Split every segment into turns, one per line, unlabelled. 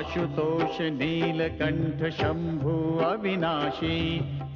आशुतोष नीलकंठ शंभु अविनाशी,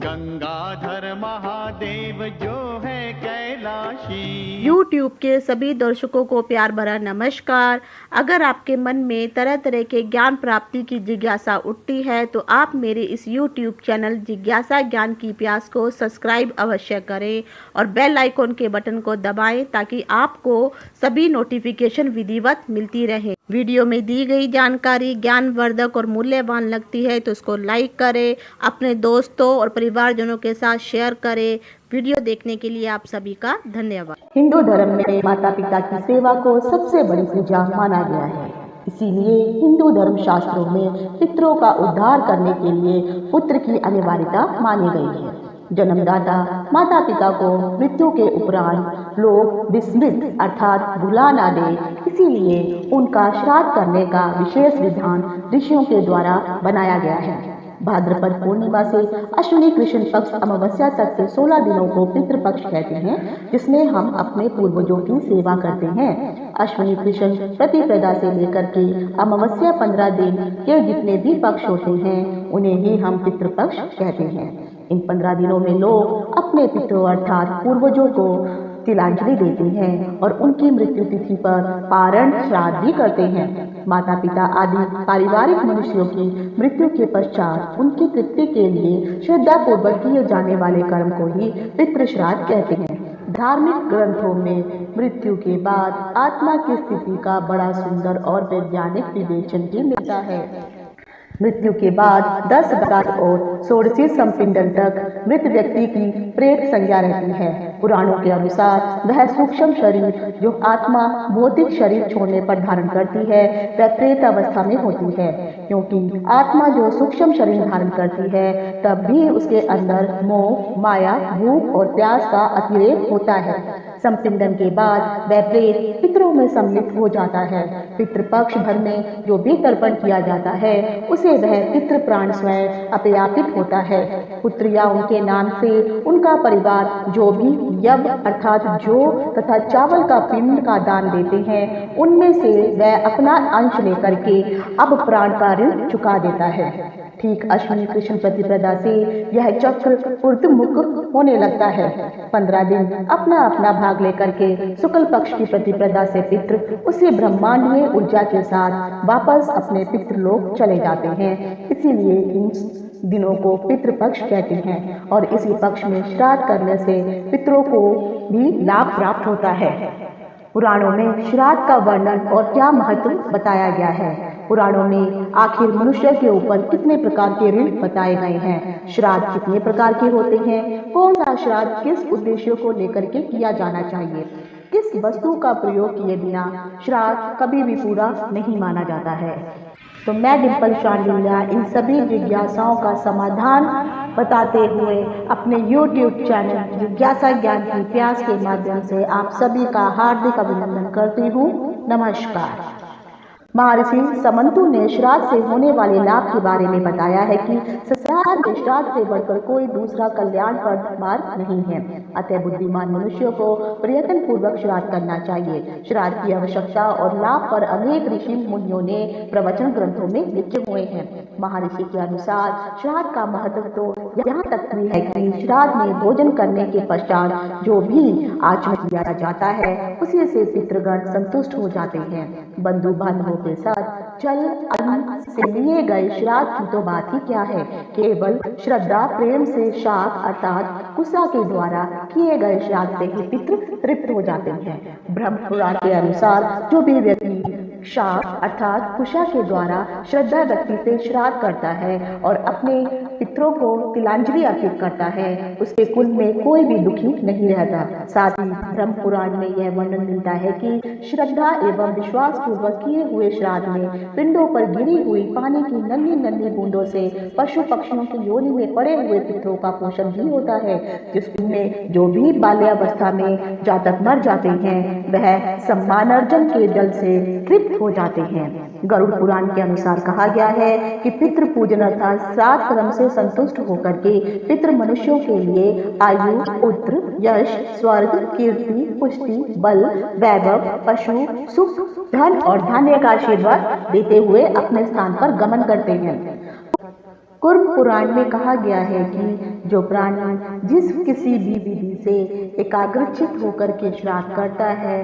गंगाधर महादेव जो है कैलाशी।
YouTube के सभी दर्शकों को प्यार भरा नमस्कार। अगर आपके मन में तरह तरह के ज्ञान प्राप्ति की जिज्ञासा उठती है तो आप मेरे इस YouTube चैनल जिज्ञासा ज्ञान की प्यास को सब्सक्राइब अवश्य करें और बेल आइकॉन के बटन को दबाएं ताकि आपको सभी नोटिफिकेशन विधिवत मिलती रहे। वीडियो में दी गई जानकारी ज्ञानवर्धक और मूल्यवान लगती है तो उसको लाइक करें, अपने दोस्तों और परिवारजनों के साथ शेयर करें। वीडियो देखने के लिए आप सभी का धन्यवाद।
हिंदू धर्म में माता पिता की सेवा को सबसे बड़ी पूजा माना गया है। इसीलिए हिंदू धर्म शास्त्रों में पितरों का उद्धार करने के लिए पुत्र की अनिवार्यता मानी गई है। जन्मदाता माता पिता को मृत्यु के उपरांत लोग विस्मृत अर्थात भुला ना दे, इसीलिए उनका श्राद्ध करने का विशेष विधान ऋषियों के द्वारा बनाया गया है। भाद्रपद पूर्णिमा से अश्विनी कृष्ण पक्ष अमावस्या तक के 16 दिनों को पितृपक्ष कहते हैं, जिसमें हम अपने पूर्वजों की सेवा करते हैं। अश्विनी कृष्ण प्रतिपदा से लेकर के अमावस्या 15 दिन के जितने भी पक्ष होते हैं उन्हें ही हम पितृपक्ष कहते हैं। इन 15 दिनों में लोग अपने पितरों अर्थात पूर्वजों को तिलांजलि देते हैं और उनकी मृत्यु तिथि पर पारण श्राद्ध भी करते हैं। माता पिता आदि पारिवारिक मनुष्यों की मृत्यु के पश्चात उनकी तृप्ति के लिए श्रद्धा पूर्वक किए जाने वाले कर्म को ही पितृ श्राद्ध कहते हैं। धार्मिक ग्रंथों में मृत्यु के बाद आत्मा की स्थिति का बड़ा सुंदर और वैज्ञानिक विवेचन भी मिलता है। मृत्यु के बाद 10 रात और 16 संपिंडन तक मृत व्यक्ति की प्रेत संज्ञा रहती है। पुराणों के अनुसार वह सूक्ष्म शरीर जो आत्मा भौतिक शरीर छोड़ने पर धारण करती है वह प्रेत अवस्था में होती है, क्योंकि आत्मा जो सूक्ष्म शरीर धारण करती है तब भी उसके अंदर मोह, माया, भूख और प्यास का अतिरेक होता है। संपिंडन के बाद वह प्रेत पितरों में सम्मिलित हो जाता है। पितृपक्ष भर में जो भी तर्पण किया जाता है उसे वह पितृ प्राण स्वयं अपयापित होता है। पुत्र या उनके नाम से उनका परिवार जो भी यज्ञ अर्थात जौ तथा चावल का पिंड का दान देते हैं उनमें से वह अपना अंश लेकर के अब प्राण का ऋण चुका देता है। ठीक अश्विनी कृष्ण प्रतिपदा से यह चक्र ऊर्ध्वमुख होने लगता है। 15 दिन अपना अपना भाग लेकर के शुक्ल पक्ष की प्रतिपदा से पितृ उसी ब्रह्मांडीय ऊर्जा के साथ वापस अपने पितृलोक चले जाते हैं। इसीलिए इन दिनों को पितृपक्ष कहते हैं और इसी पक्ष में श्राद्ध करने से पितरों को भी लाभ प्राप्त होता है। पुराणों में श्राद्ध का वर्णन और क्या महत्व बताया गया है। पुराणों में आखिर मनुष्य के ऊपर कितने प्रकार के ऋण बताए गए हैं, श्राद्ध कितने प्रकार के होते हैं, कौन सा श्राद्ध किस उद्देश्यों को लेकर के किया जाना चाहिए, किस वस्तु का प्रयोग किए बिना श्राद्ध कभी भी पूरा नहीं माना जाता है। तो मैं डिम्पल शांडिल्या इन सभी जिज्ञासाओं का समाधान बताते हुए अपने YouTube चैनल जिज्ञासा ज्ञान की प्यास के माध्यम से आप सभी का हार्दिक अभिनंदन करती हूँ। नमस्कार। महर्षि समंतु ने श्राद्ध से होने वाले लाभ के बारे में बताया है कि संसार में श्राद्ध से बढ़कर कोई दूसरा कल्याणप्रद मार्ग नहीं है। अतः बुद्धिमान मनुष्यों को प्रयत्न पूर्वक श्राद्ध करना चाहिए। श्राद्ध की आवश्यकता और लाभ पर अनेक ऋषि मुनियों ने प्रवचन ग्रंथों में लिखे हुए हैं। महर्षि के अनुसार श्राद्ध का महत्व तो यहाँ तक भी है कि श्राद्ध में भोजन करने के पश्चात जो भी आचमन किया जाता है उसी से पितृगण संतुष्ट हो जाते हैं। बंधु बांधवों के साथ जल अन्न से लिए गए श्राद्ध की तो बात ही क्या है, केवल श्रद्धा प्रेम से शाक अर्थात कुसा के द्वारा किए गए श्राद्ध से ही पितृ तृप्त हो जाते हैं। ब्रह्म पुराण के अनुसार जो भी व्यक्ति शाक अर्थात कुशा के द्वारा श्रद्धा व्यक्ति से श्राद्ध करता है और अपने पितरों को तिलांजलि अर्पित करता है उसके कुल में कोई भी दुखी नहीं रहता। साथ ही ब्रह्म पुराण में यह वर्णन मिलता है कि श्रद्धा एवं विश्वास पूर्वक किए हुए श्राद्ध में पिंडों पर गिरी हुई पानी की नन्ही नन्ही बूंदों से पशु पक्षियों की योनि में पड़े हुए पितरों का पोषण भी होता है, जिसमें जो भी बाल्यावस्था में जातक मर जाते हैं वह सम्मानार्जन के जल से तृप्त हो जाते हैं। गरुड़ पुराण के अनुसार कहा गया है कि पितृ पूजन अर्थात श्राद्ध कर्म से संतुष्ट होकर के पितृ मनुष्यों के लिए आयु, पुत्र, यश, स्वर्ग, कीर्ति, पुष्टि, बल, वैभव, पशु, सुख, धन और धान्य का आशीर्वाद देते हुए अपने स्थान पर गमन करते हैं। कुर्म पुराण में कहा गया है कि जो प्राणी जिस किसी भी विधि से एकाग्रचित होकर के श्राद्ध करता है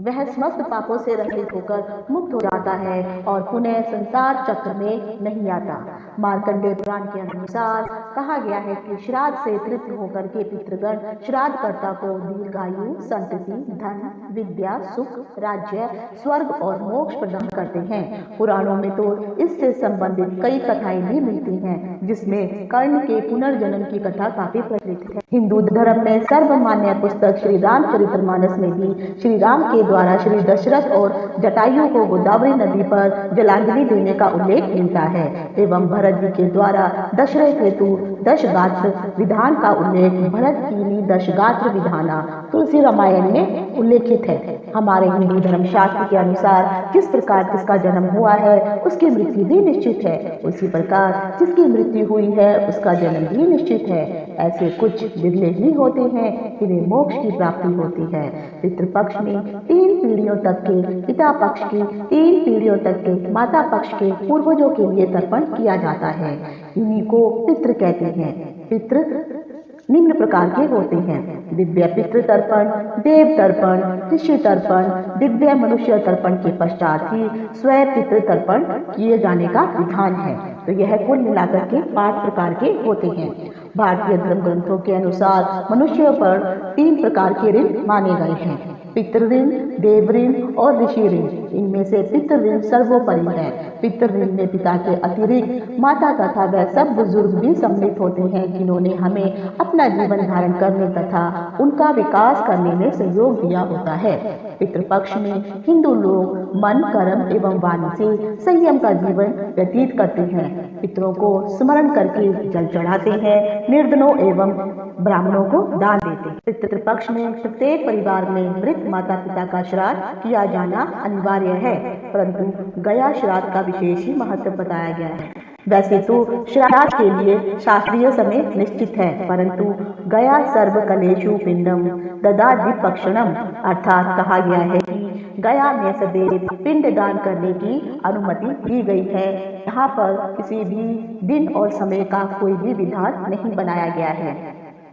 वह समस्त पापों से रहित होकर मुक्त हो जाता है और पुनः संसार चक्र में नहीं आता। मार्कंडेय पुराण के अनुसार कहा गया है कि श्राद्ध से तृप्त होकर के पितृगण श्राद्धकर्ता को दीर्घायु, संतति, धन, विद्या, सुख, राज्य, स्वर्ग और मोक्ष प्रदान करते हैं। पुराणों में तो इससे संबंधित कई कथाएं भी मिलती हैं, जिसमें कर्ण के पुनर्जन्म की कथा काफी प्रचलित है। हिंदू धर्म में सर्वमान्य पुस्तक श्री रामचरितमानस में भी श्री राम के द्वारा श्री दशरथ और जटायु को गोदावरी नदी पर जलांजलि देने का उल्लेख मिलता है एवं भरत जी के द्वारा दशरथ हेतु दशगात्र विधान का उल्लेख भरत कीनी दशगात्र विधाना तुलसी रामायण में उल्लेखित है। हमारे हिंदू धर्म शास्त्र के अनुसार जिस प्रकार जिसका जन्म हुआ है उसकी मृत्यु भी निश्चित है, उसी प्रकार जिसकी मृत्यु हुई है उसका जन्म भी निश्चित है। ऐसे कुछ बिरले ही होते हैं जिन्हें मोक्ष की प्राप्ति होती है। पितृपक्ष में 3 पीढ़ियों तक के, पिता पक्ष की 3 पीढ़ियों तक के, माता पक्ष के पूर्वजों के लिए तर्पण किया जाता है। इन्हीं को पितृ कहते हैं। पितृ निम्न प्रकार के होते हैं: दिव्य पितृ तर्पण, देव तर्पण, ऋषि तर्पण, दिव्य मनुष्य तर्पण के पश्चात ही स्वयं पितृ तर्पण किए जाने का विधान है। तो यह कुल मिलाकर के 5 प्रकार के होते हैं। भारतीय धर्म ग्रंथों के अनुसार मनुष्यों पर 3 प्रकार के ऋण माने गए हैं: पितृ ऋण, देव ऋण और ऋषि ऋण। इनमें से पितृ ऋण सर्वोपरि है। पितृ ऋण में पिता के अतिरिक्त माता तथा वह सब बुजुर्ग भी सम्मिलित होते हैं जिन्होंने हमें अपना जीवन धारण करने तथा उनका विकास करने में सहयोग दिया होता है। पितृपक्ष में हिंदू लोग मन, कर्म एवं वाणी से संयम का जीवन व्यतीत करते हैं। पितरों को स्मरण करके जल चढ़ाते हैं, निर्धनों एवं ब्राह्मणों को दान देते हैं। पितृपक्ष में प्रत्येक परिवार में मृत माता पिता का श्राद्ध किया जाना अनिवार्य है, परंतु गया श्राद्ध का विशेष ही महत्व बताया गया है। वैसे तो श्राद्ध के लिए शास्त्रीय समय निश्चित है, परंतु गया सर्व कलेशु पिंडम ददाद्विपक्षणम अर्थात कहा गया है कि गया में सदैव पिंड दान करने की अनुमति दी गई है। यहाँ पर किसी भी दिन और समय का कोई भी विधान नहीं बनाया गया है।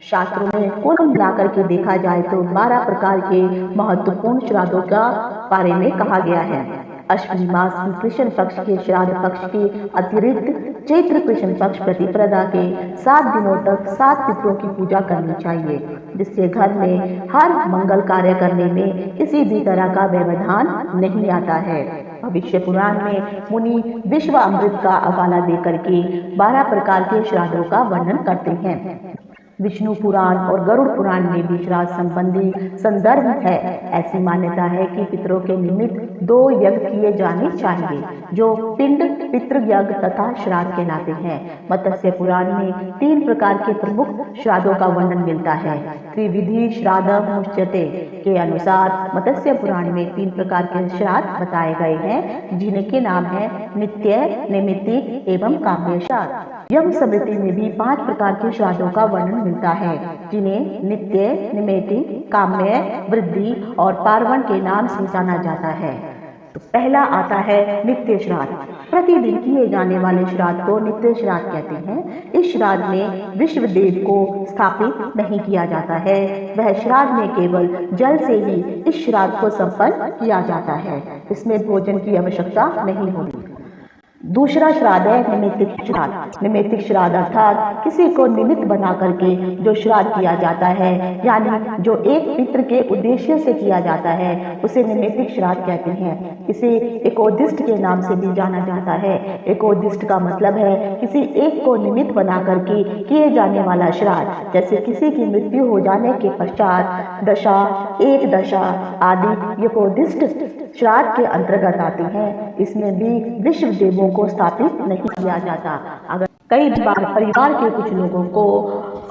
शास्त्रों में कुल मिलाकर के देखा जाए तो 12 प्रकार के महत्वपूर्ण श्राद्धों का बारे में कहा गया है। अश्विनी मास की कृष्ण पक्ष के श्राद्ध पक्ष के अतिरिक्त चैत्र कृष्ण पक्ष प्रतिपदा के 7 दिनों तक 7 पितरों की पूजा करनी चाहिए, जिससे घर में हर मंगल कार्य करने में किसी भी तरह का व्यवधान नहीं आता है। भविष्य पुराण में मुनि विश्व अमृत का हवाला देकर के 12 प्रकार के श्राद्धों का वर्णन करते हैं। विष्णु पुराण और गरुड़ पुराण में भी श्राद्ध संबंधी संदर्भ है। ऐसी मान्यता है कि पितरों के निमित्त 2 यज्ञ किए जाने चाहिए, जो पिंड, पितृ यज्ञ तथा श्राद्ध कहलाते हैं। मत्स्य पुराण में 3 प्रकार के प्रमुख श्राद्धों का वर्णन मिलता है। त्रिविधि श्राद्धम मुच्यते के अनुसार मत्स्य पुराण में 3 प्रकार के श्राद्ध बताए गए हैं, जिनके नाम है नित्य, नैमित्तिक एवं काम्य श्राद्ध। यम स्मृति में भी 5 प्रकार के श्राद्धों का वर्णन मिलता है, जिन्हें नित्य, नैमित्तिक, काम्य, वृद्धि और पार्वण के नाम से जाना जाता है। तो पहला आता है नित्य श्राद्ध। प्रतिदिन किए जाने वाले श्राद्ध को नित्य श्राद्ध कहते हैं। इस श्राद्ध में विश्व देव को स्थापित नहीं किया जाता है। वह श्राद्ध में केवल जल से ही इस श्राद्ध को संपन्न किया जाता है। इसमें भोजन की आवश्यकता नहीं होती। दूसरा श्राद्ध है निमित्तिक श्राद्ध। निमित्तिक श्राद्ध अर्थात किसी को निमित्त बना करके जो श्राद्ध किया जाता है, यानी जो एक पितृ के उद्देश्य से किया जाता है, उसे निमित्तिक श्राद्ध कहते हैं। इसे एकोदिष्ट के नाम से भी जाना जाता है। एकोदिष्ट का मतलब है किसी एक को निमित्त बना करके किए जाने वाला श्राद्ध। जैसे किसी की मृत्यु हो जाने के पश्चात दशा, एक दशा आदि एकोदिष्ट श्राद्ध के अंतर्गत आते हैं। इसमें भी विश्व देवों को स्थापित नहीं किया जाता। अगर कई बार परिवार के कुछ लोगों को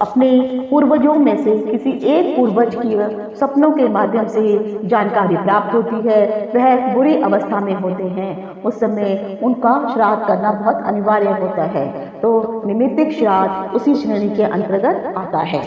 अपने पूर्वजों में से किसी एक पूर्वज की सपनों के माध्यम से जानकारी प्राप्त होती है, वह बुरी अवस्था में होते हैं, उस समय उनका श्राद्ध करना बहुत अनिवार्य होता है। तो निमित्तिक श्राद्ध उसी श्रेणी के अंतर्गत आता है।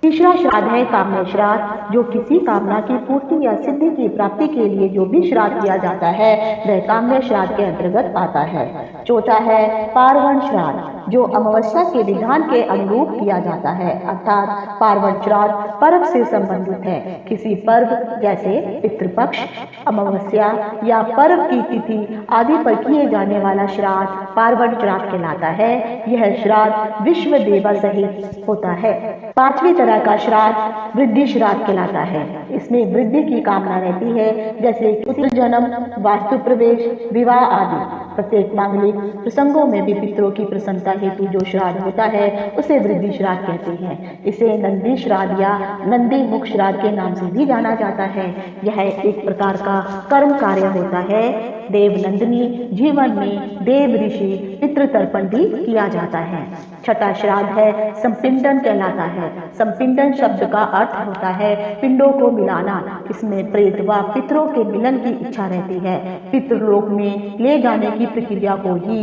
तीसरा श्राद्ध है काम्य श्राद्ध, जो किसी कामना की पूर्ति या सिद्धि की प्राप्ति के लिए जो भी श्राद्ध किया जाता है वह काम्य श्राद्ध के अंतर्गत आता है। चौथा है पार्वण श्राद्ध, जो अमावस्या के विधान के अनुरूप किया जाता है, अर्थात पार्वण श्राद्ध पर्व से संबंधित है। किसी पर्व जैसे पितृपक्ष, अमावस्या या पर्व की तिथि आदि पर किए जाने वाला श्राद्ध पार्वण श्राद्ध कहलाता है। यह श्राद्ध विश्व देवा सहित होता है। पांचवी तरह का श्राद्ध वृद्धि श्राद्ध कहलाता है। इसमें वृद्धि की कामना रहती है, जैसे पुत्र जन्म, वास्तु प्रवेश, विवाह आदि। प्रत्येक मांगलिक प्रसंगों में भी पितरों की प्रसन्नता हेतु जो श्राद्ध होता है उसे वृद्धि श्राद्ध कहते हैं। इसे नंदी श्राद्ध या नंदी मुख श्राद्ध के नाम से भी जाना जाता है। यह एक प्रकार का कर्म कार्य होता है। देव नंदिनी जीवन में देव ऋषि पितृ तर्पण भी किया जाता है। छठा श्राद्ध है संपिंडन कहलाता है। संपिंडन शब्द का अर्थ होता है पिंडों को मिलाना। इसमें प्रेत व पितरों के मिलन की इच्छा रहती है। पितृलोक में ले जाने की प्रक्रिया को ही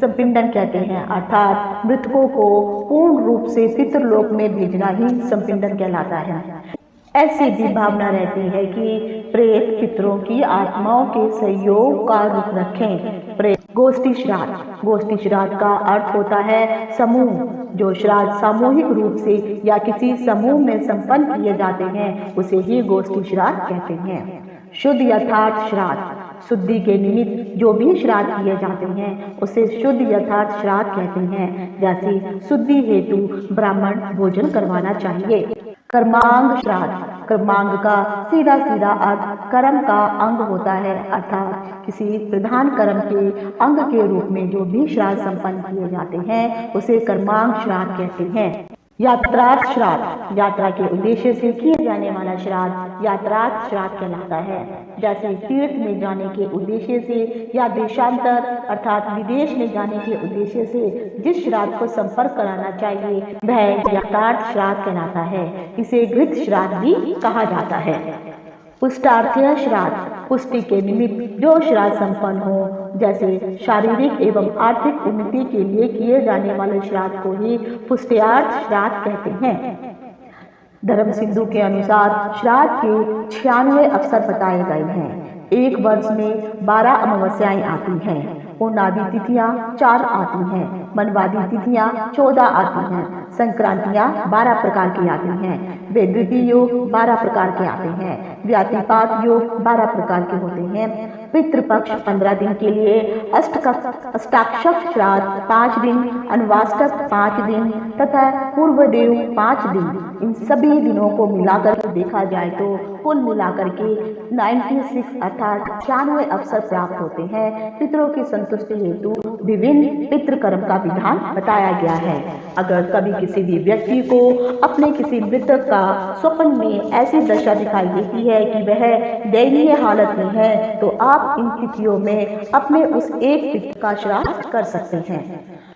संपिंडन कहते हैं, अर्थात मृतकों को पूर्ण रूप से पितृलोक में भेजना ही संपिंडन कहलाता है। ऐसी भी भावना रहती है कि प्रेत पितरों की आत्माओं के सहयोग का रुख रखें। प्रेत गोष्ठी श्राद्ध, गोष्ठी श्राद्ध का अर्थ होता है समूह। जो श्राद्ध सामूहिक रूप से या किसी समूह में संपन्न किए जाते हैं उसे ही गोष्ठी श्राद्ध कहते हैं। शुद्ध यथार्थ श्राद्ध, शुद्धि के निमित्त जो भी श्राद्ध किए जाते हैं उसे शुद्ध यथार्थ श्राद्ध कहते हैं। जैसे शुद्धि हेतु ब्राह्मण भोजन करवाना चाहिए। कर्मांग श्राद्ध, कर्मांग का सीधा सीधा अर्थ कर्म का अंग होता है, अर्थात किसी प्रधान कर्म के अंग के रूप में जो भी श्राद्ध संपन्न किए जाते हैं उसे कर्मांग श्राद्ध कहते हैं। यात्रार्थ श्राद्ध, यात्रा के उद्देश्य से किए जाने वाला श्राद्ध यात्रार्थ श्राद्ध कहलाता है। जैसे तीर्थ में जाने के उद्देश्य से या देशांतर अर्थात विदेश में जाने के उद्देश्य से जिस श्राद्ध को संपर्क कराना चाहिए वह यात्रार्थ श्राद्ध कहलाता है। इसे घृत श्राद्ध भी कहा जाता है। पुष्टार्थीय श्राद्ध, पुष्टि के निमित्त जो श्राद्ध संपन्न हो, जैसे शारीरिक एवं आर्थिक उन्नति के लिए किए जाने वाले श्राद्ध को ही पुष्ट्यार्थ श्राद्ध कहते हैं। धर्म सिंधु के अनुसार श्राद्ध के 96 अवसर बताए गए हैं। एक वर्ष में 12 अमावस्याएं आती हैं। पूर्णादि तिथियां 4 आती हैं। मनवादी तिथियां 14 आती हैं। संक्रांतियां 12 प्रकार की आती हैं। वैद्युति योग 12 प्रकार के आते हैं। व्यातिपात योग 12 प्रकार के होते हैं। पितृपक्ष 15 दिन के लिए, अष्टाक्षक श्राद्ध 5 दिन, अनुवाष्टक 5 दिन तथा पूर्वदेव 5 दिन। इन सभी दिनों को मिलाकर देखा जाए तो कुल मिलाकर के 96 अर्थात 96 अवसर प्राप्त होते हैं। पितरों की संतुष्टि हेतु विभिन्न पितृ कर्म का विधान बताया गया है। अगर कभी किसी भी व्यक्ति को अपने किसी मृतक का स्वप्न में ऐसी दशा दिखाई देती है कि वह दयनीय हालत में है तो आप इन तिथियों में अपने उस एक पितृ का श्राद्ध कर सकते हैं।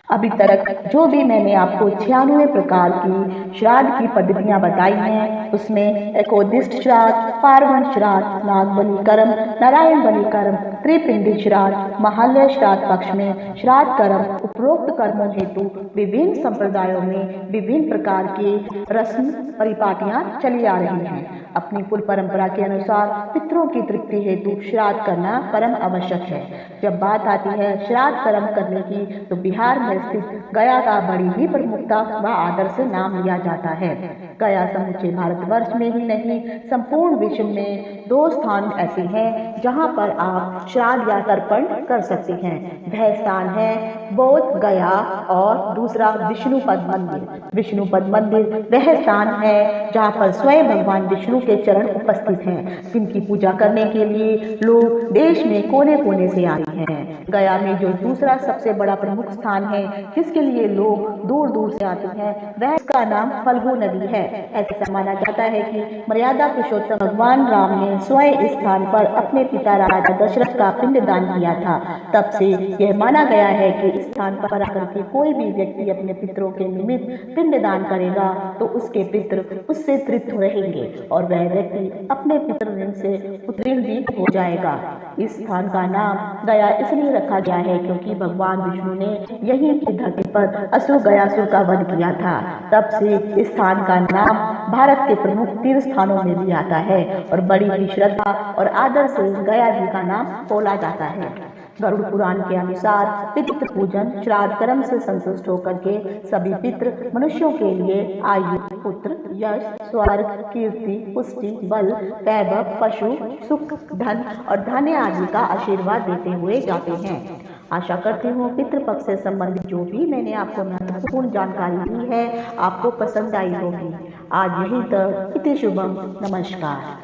अभी तक जो भी मैंने आपको 96 प्रकार की श्राद्ध की पद्धतियां बताई हैं उसमें एकोदिष्ट श्राद्ध, पार्वण श्राद्ध, नागबलि कर्म, नारायण बलि कर्म, त्रिपिंडी श्राद्ध, महालय श्राद्ध पक्ष में श्राद्ध कर्म, उपरोक्त कर्मों हेतु विभिन्न संप्रदायों में विभिन्न प्रकार के रस्म परिपाटियां चली आ रही हैं। अपनी कुल परंपरा के अनुसार पितरों की तृप्ति हेतु श्राद्ध करना परम आवश्यक है। जब बात आती है श्राद्ध कर्म करने की तो बिहार में स्थित गया का बड़ी ही प्रमुखता व आदर से नाम लिया जाता है। गया समूचे भारतवर्ष में ही नहीं संपूर्ण विश्व में 2 स्थान ऐसे हैं जहां पर आप श्राद्ध या तर्पण कर सकते हैं। वह स्थान है बौद्ध गया और दूसरा विष्णुपद मंदिर। विष्णुपद मंदिर वह स्थान है जहां पर स्वयं भगवान विष्णु के चरण उपस्थित हैं, जिनकी पूजा करने के लिए लोग देश में कोने कोने से आते हैं। गया में जो दूसरा सबसे बड़ा प्रमुख स्थान है जिसके लिए लोग दूर दूर से आते हैं, वह इसका नाम फल्गु नदी है। ऐसा माना जाता है कि मर्यादा पुरुषोत्तम भगवान राम ने स्वयं इस स्थान पर अपने पिता राजा दशरथ का पिंडदान किया था। तब से यह माना गया है कि इस स्थान पर आकर के कोई भी व्यक्ति अपने पितरों के निमित्त पिंडदान करेगा तो उसके पितृ उससे तृप्त रहेंगे और वह व्यक्ति अपने पितृ ऋण से उत्तीर्ण भी हो जाएगा। इस स्थान का नाम गया इसलिए रखा गया है क्योंकि भगवान विष्णु ने यहीं की धरती पर असुर गयासुर का वध किया था। तब से इस स्थान का नाम भारत के प्रमुख तीर्थ स्थानों में भी आता है और बड़ी ही श्रद्धा और आदर से गया जी का नाम बोला जाता है। गरुड़ पुराण के अनुसार पितृ पूजन श्राद्ध कर्म से संतुष्ट होकर के सभी पितृ मनुष्यों के लिए आयु, पुत्र, यश, स्वर्ग, कीर्ति, पुष्टि, बल, वैभव, पशु, सुख, धन और धान्य आदि का आशीर्वाद देते हुए जाते हैं। आशा करती हूँ पितृपक्ष से संबंधित जो भी मैंने आपको महत्वपूर्ण जानकारी दी है आपको पसंद आई होगी। आज यहीं तक। इति शुभम। नमस्कार।